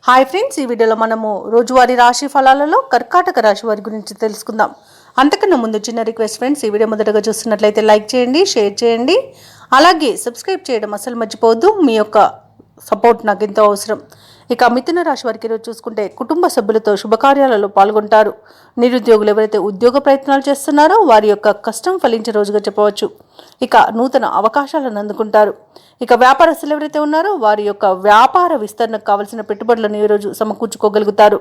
Hi friends, ఈ వీడియోలో మనము రోజువారీ రాశి ఫలాలలో కర్కాటక రాశి వారి గురించి తెలుసుకుందాం. అంతకన్నా ముందు చిన్న రిక్వెస్ట్ ఫ్రెండ్స్, ఈ వీడియో మొదటగా చూస్తున్నట్లయితే లైక్ చేయండి, షేర్ చేయండి, అలాగే సబ్స్క్రైబ్ చేయడం అసలు మర్చిపోవద్దు. మీ యొక్క సపోర్ట్ నాకు ఎంతో అవసరం. ఇక మిథున రాశి వారికి ఈరోజు చూసుకుంటే కుటుంబ సభ్యులతో శుభకార్యాలలో పాల్గొంటారు. నిరుద్యోగులు ఎవరైతే ఉద్యోగ ప్రయత్నాలు చేస్తున్నారో వారి యొక్క కష్టం ఫలించే రోజుగా చెప్పవచ్చు. ఇక నూతన అవకాశాలను అందుకుంటారు. ఇక వ్యాపారస్తులు ఎవరైతే ఉన్నారో వారి యొక్క వ్యాపార విస్తరణకు కావలసిన పెట్టుబడులను ఈరోజు సమకూర్చుకోగలుగుతారు.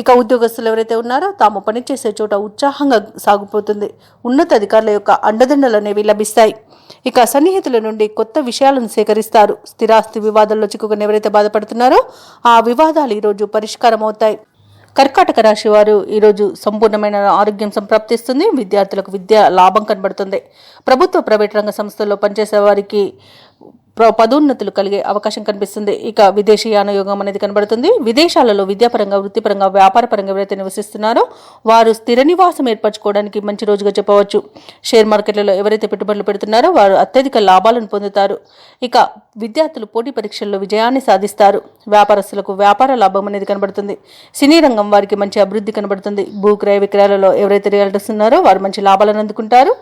ఇక ఉద్యోగస్తులు ఎవరైతే ఉన్నారో తాము పనిచేసే చోట ఉత్సాహంగా సాగిపోతుంది. ఉన్నతాధికారుల యొక్క అండదండలు అనేవి లభిస్తాయి. ఇక సన్నిహితుల నుండి కొత్త విషయాలను సేకరిస్తారు. స్థిరాస్తి వివాదాల్లో చిక్కుకుని ఎవరైతే బాధపడుతున్నారో ఆ వివాదాలు ఈరోజు పరిష్కారం అవుతాయి. కర్కాటక రాశి వారు ఈరోజు సంపూర్ణమైన ఆరోగ్యం సంప్రాప్తిస్తుంది. విద్యార్థులకు విద్య లాభం కనబడుతుంది. ప్రభుత్వ ప్రైవేట్ రంగ సంస్థల్లో పనిచేసే వారికి పదోన్నతులు కలిగే అవకాశం కనిపిస్తుంది. ఇక విదేశీయాన యోగం అనేది కనబడుతుంది. విదేశాలలో విద్యాపరంగా, వృత్తిపరంగా, వ్యాపారపరంగా ఎవరైతే నివసిస్తున్నారో వారు స్థిర నివాసం ఏర్పరచుకోవడానికి మంచి రోజుగా చెప్పవచ్చు. షేర్ మార్కెట్లలో ఎవరైతే పెట్టుబడులు పెడుతున్నారో వారు అత్యధిక లాభాలను పొందుతారు. ఇక విద్యార్థులు పోటీ పరీక్షల్లో విజయాన్ని సాధిస్తారు. వ్యాపారస్తులకు వ్యాపార లాభం అనేది కనబడుతుంది. సినీ రంగం వారికి మంచి అభివృద్ధి కనబడుతుంది. భూ క్రయ విక్రయాలలో ఎవరైతే రియల్టర్స్ ఉన్నారో వారు మంచి లాభాలను అందుకుంటారు.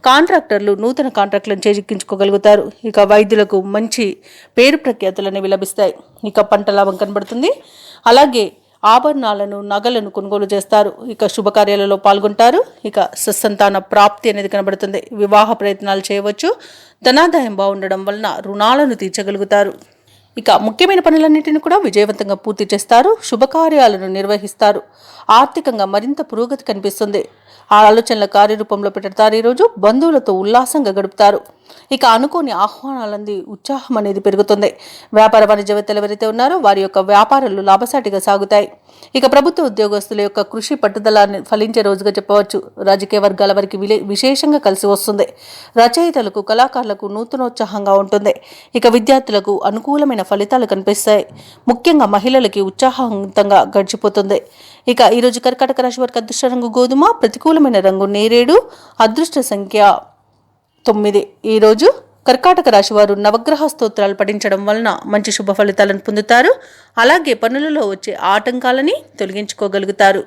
కాంట్రాక్టర్లు నూతన కాంట్రాక్టులను చేజిక్కించుకోగలుగుతారు. ఇక వైద్యులకు మంచి పేరు ప్రఖ్యాతులు అనేవి లభిస్తాయి. ఇక పంట లాభం కనబడుతుంది. అలాగే ఆభరణాలను, నగలను కొనుగోలు చేస్తారు. ఇక శుభకార్యాలలో పాల్గొంటారు. ఇక సత్సంతాన ప్రాప్తి అనేది కనబడుతుంది. వివాహ ప్రయత్నాలు చేయవచ్చు. ధనాదాయం బాగుండడం వలన రుణాలను తీర్చగలుగుతారు. ఇక ముఖ్యమైన పనులన్నింటినీ కూడా విజయవంతంగా పూర్తి చేస్తారు. శుభకార్యాలను నిర్వహిస్తారు. ఆర్థికంగా మరింత పురోగతి కనిపిస్తుంది. ఆ ఆలోచనల కార్యరూపంలో పెడతారు. ఈరోజు బంధువులతో ఉల్లాసంగా గడుపుతారు. ఇక అనుకోని ఆహ్వానాలంది ఉత్సాహం అనేది పెరుగుతుంది. వ్యాపార వాణిజ్యవేత్తలు ఎవరైతే ఉన్నారో వారి యొక్క వ్యాపారాలు లాభసాటిగా సాగుతాయి. ఇక ప్రభుత్వ ఉద్యోగస్తుల యొక్క కృషి పట్టుదలాన్ని ఫలించే రోజుగా చెప్పవచ్చు. రాజకీయ వర్గాల వారికి విశేషంగా కలిసి వస్తుంది. రచయితలకు, కళాకారులకు నూతనోత్సాహంగా ఉంటుంది. ఇక విద్యార్థులకు అనుకూలమైన ఫలితాలు కనిపిస్తాయి. ముఖ్యంగా మహిళలకి ఉత్సాహవంతంగా గడిచిపోతుంది. ఇక ఈరోజు కర్కాటక రాశి వారికి అదృష్ట రంగు గోధుమ, ప్రతికూలమైన రంగు నేరేడు, అదృష్ట సంఖ్య 9. ఈరోజు కర్కాటక రాశి వారు నవగ్రహ స్తోత్రాలు పఠించడం వలన మంచి శుభ ఫలితాలను పొందుతారు. అలాగే పనులలో వచ్చే ఆటంకాలని తొలగించుకోగలుగుతారు.